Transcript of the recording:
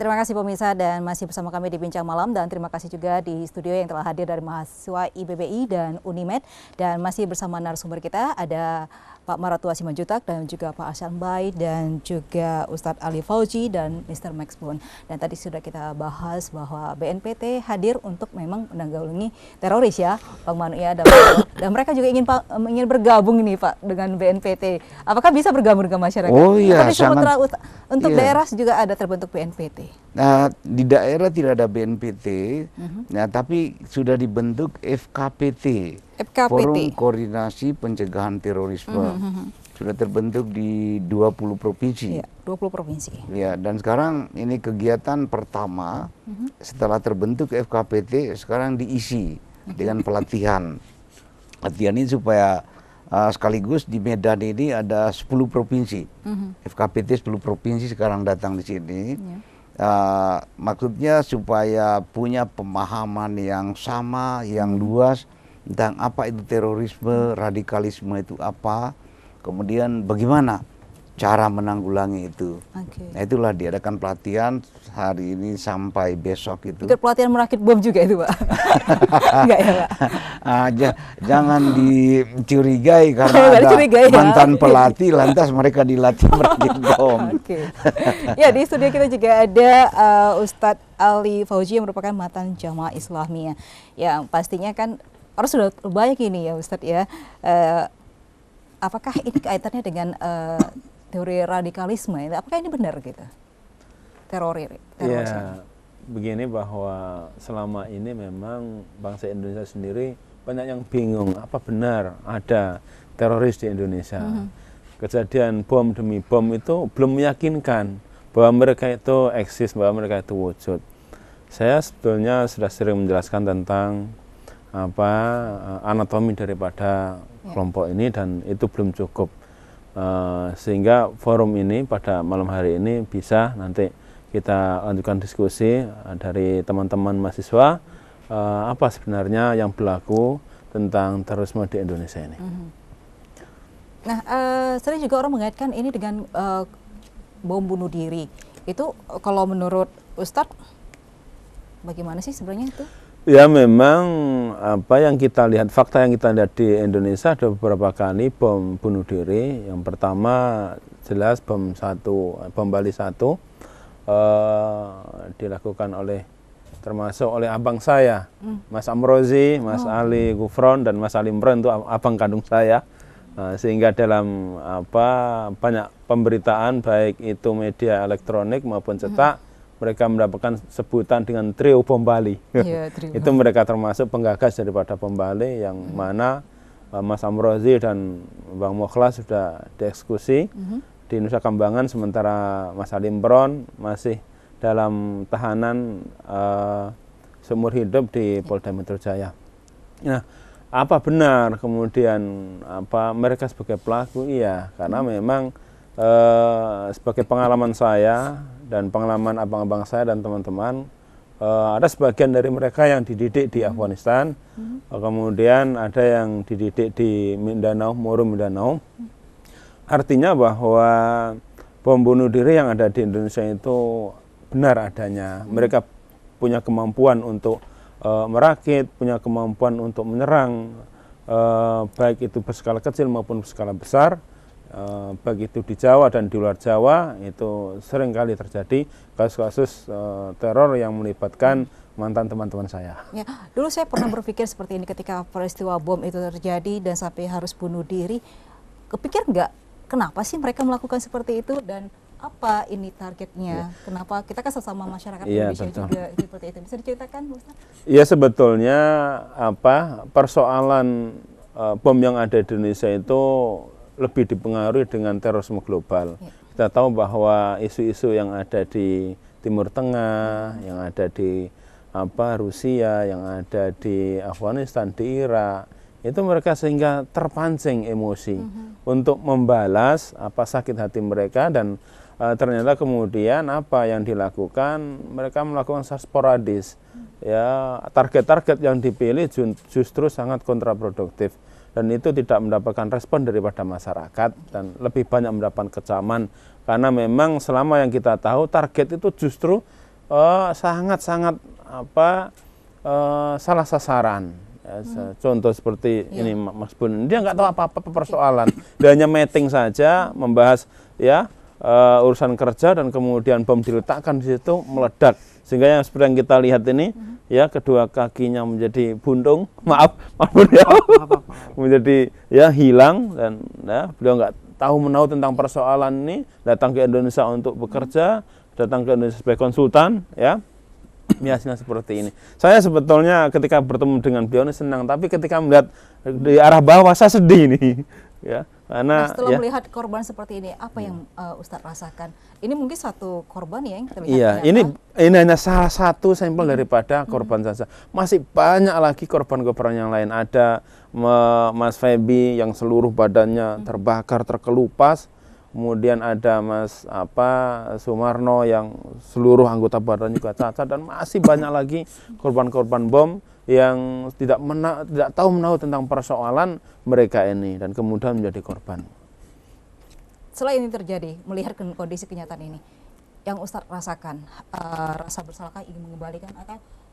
terima kasih pemirsa dan masih bersama kami di Bincang Malam, dan terima kasih juga di studio yang telah hadir dari mahasiswa IBBI dan Unimed, dan masih bersama narasumber kita ada Pak Maratua Simanjuntak dan juga Pak Ahsan Bai dan juga Ustadz Ali Fauzi dan Mr. Max Boon. Dan tadi sudah kita bahas bahwa BNPT hadir untuk memang menanggulangi teroris ya, Bang Manu ya, dan mereka juga ingin bergabung ini Pak dengan BNPT. Apakah bisa bergabung dengan masyarakat? Oh iya, Sumatera untuk daerah juga ada terbentuk BNPT. Nah, di daerah tidak ada BNPT, nah, tapi sudah dibentuk FKPT, Forum Koordinasi Pencegahan Terorisme. Sudah terbentuk di 20 provinsi. Ya, 20 provinsi. Ya, dan sekarang ini kegiatan pertama setelah terbentuk FKPT sekarang diisi dengan pelatihan. Latihan ini supaya sekaligus di Medan ini ada 10 provinsi. FKPT 10 provinsi sekarang datang di sini. Maksudnya supaya punya pemahaman yang sama, yang luas tentang apa itu terorisme, radikalisme itu apa, kemudian bagaimana cara menanggulangi itu. Nah, itulah diadakan pelatihan hari ini sampai besok itu. Ikut pelatihan merakit bom juga itu, Pak? Enggak ya, Pak? Jangan dicurigai karena ada mantan pelatih, lantas mereka dilatih merakit bom. Ya, di studio kita juga ada Ustadz Ali Fauzi yang merupakan mantan Jamaah Islamiyah. Ya, pastinya kan orang sudah banyak ini ya, Ustadz ya. Apakah ini kaitannya dengan teori radikalisme? Apakah ini benar gitu? Teroris. Ya, begini bahwa selama ini memang bangsa Indonesia sendiri banyak yang bingung apa benar ada teroris di Indonesia. Kejadian bom demi bom itu belum meyakinkan bahwa mereka itu eksis, bahwa mereka itu wujud. Saya sebetulnya sudah sering menjelaskan tentang anatomi daripada kelompok ini dan itu belum cukup. Sehingga forum ini pada malam hari ini bisa nanti kita lanjutkan diskusi dari teman-teman mahasiswa apa sebenarnya yang berlaku tentang terorisme di Indonesia ini. Nah, sering juga orang mengaitkan ini dengan bom bunuh diri. Itu kalau menurut Ustadz bagaimana sih sebenarnya itu? Ya, memang apa yang kita lihat, fakta yang kita lihat di Indonesia ada beberapa kali bom bunuh diri. Yang pertama jelas bom Bali 1 dilakukan termasuk oleh abang saya, Mas Amrozi, Mas Ali Gufron dan Mas Ali Imran, itu abang kandung saya. Sehingga dalam banyak pemberitaan baik itu media elektronik maupun cetak, mereka mendapatkan sebutan dengan trio bom Bali. Itu mereka termasuk penggagas daripada bom Bali yang mana Mas Amrozi dan Bang Mokhlas sudah dieksekusi di Nusa Kambangan, sementara Mas Ali Imron masih dalam tahanan seumur hidup di Polda Metro Jaya. Nah, apa benar kemudian mereka sebagai pelaku? Iya, karena memang sebagai pengalaman saya dan pengalaman abang-abang saya dan teman-teman, ada sebagian dari mereka yang dididik di Afghanistan, kemudian ada yang dididik di Mindanao, Moro Mindanao. Artinya bahwa bom bunuh diri yang ada di Indonesia itu benar adanya. Mereka punya kemampuan untuk merakit, punya kemampuan untuk menyerang, baik itu berskala kecil maupun berskala besar. Baik itu di Jawa dan di luar Jawa, itu sering kali terjadi kasus-kasus teror yang melibatkan mantan teman-teman saya. Ya, dulu saya pernah berpikir seperti ini ketika peristiwa bom itu terjadi dan sampai harus bunuh diri. Kepikir nggak kenapa sih mereka melakukan seperti itu dan apa ini targetnya? Kenapa kita kan sesama masyarakat Indonesia juga seperti itu? Bisa diceritakan, Ustaz? Iya, sebetulnya persoalan bom yang ada di Indonesia itu lebih dipengaruhi dengan terorisme global. Kita tahu bahwa isu-isu yang ada di Timur Tengah, yang ada di Rusia, yang ada di Afghanistan, di Irak, itu mereka sehingga terpancing emosi untuk membalas sakit hati mereka, dan ternyata kemudian apa yang dilakukan, mereka melakukan sporadis. Ya, target-target yang dipilih justru sangat kontraproduktif. Dan itu tidak mendapatkan respon daripada masyarakat dan lebih banyak mendapatkan kecaman. Karena memang selama yang kita tahu target itu justru sangat-sangat salah sasaran. Ya, contoh seperti ini Mas Bun, dia nggak tahu apa-apa persoalan, dia hanya meeting saja, membahas ya urusan kerja, dan kemudian bom diletakkan di situ meledak, sehingga yang seperti yang kita lihat ini ya kedua kakinya menjadi buntung, maaf Bun ya, menjadi ya hilang, dan ya, beliau nggak tahu menahu tentang persoalan ini, datang ke Indonesia untuk bekerja, datang ke Indonesia sebagai konsultan ya. Biasanya seperti ini. Saya sebetulnya ketika bertemu dengan beliau ini senang, tapi ketika melihat di arah bawah saya sedih nih, ya. Karena setelah ya, melihat korban seperti ini, apa yang Ustadz rasakan? Ini mungkin satu korban ya yang kita lihat. Iya, ini hanya salah satu sampel daripada korban saja. Masih banyak lagi korban-korban yang lain. Ada Mas Febi yang seluruh badannya terbakar, terkelupas. Kemudian ada Mas Sumarno yang seluruh anggota badan juga cacat, dan masih banyak lagi korban-korban bom yang tidak tahu menahu tentang persoalan mereka ini, dan kemudian menjadi korban. Setelah ini terjadi, melihat kondisi kenyataan ini, yang Ustadz rasakan, rasa bersalahkah ingin mengembalikan, atau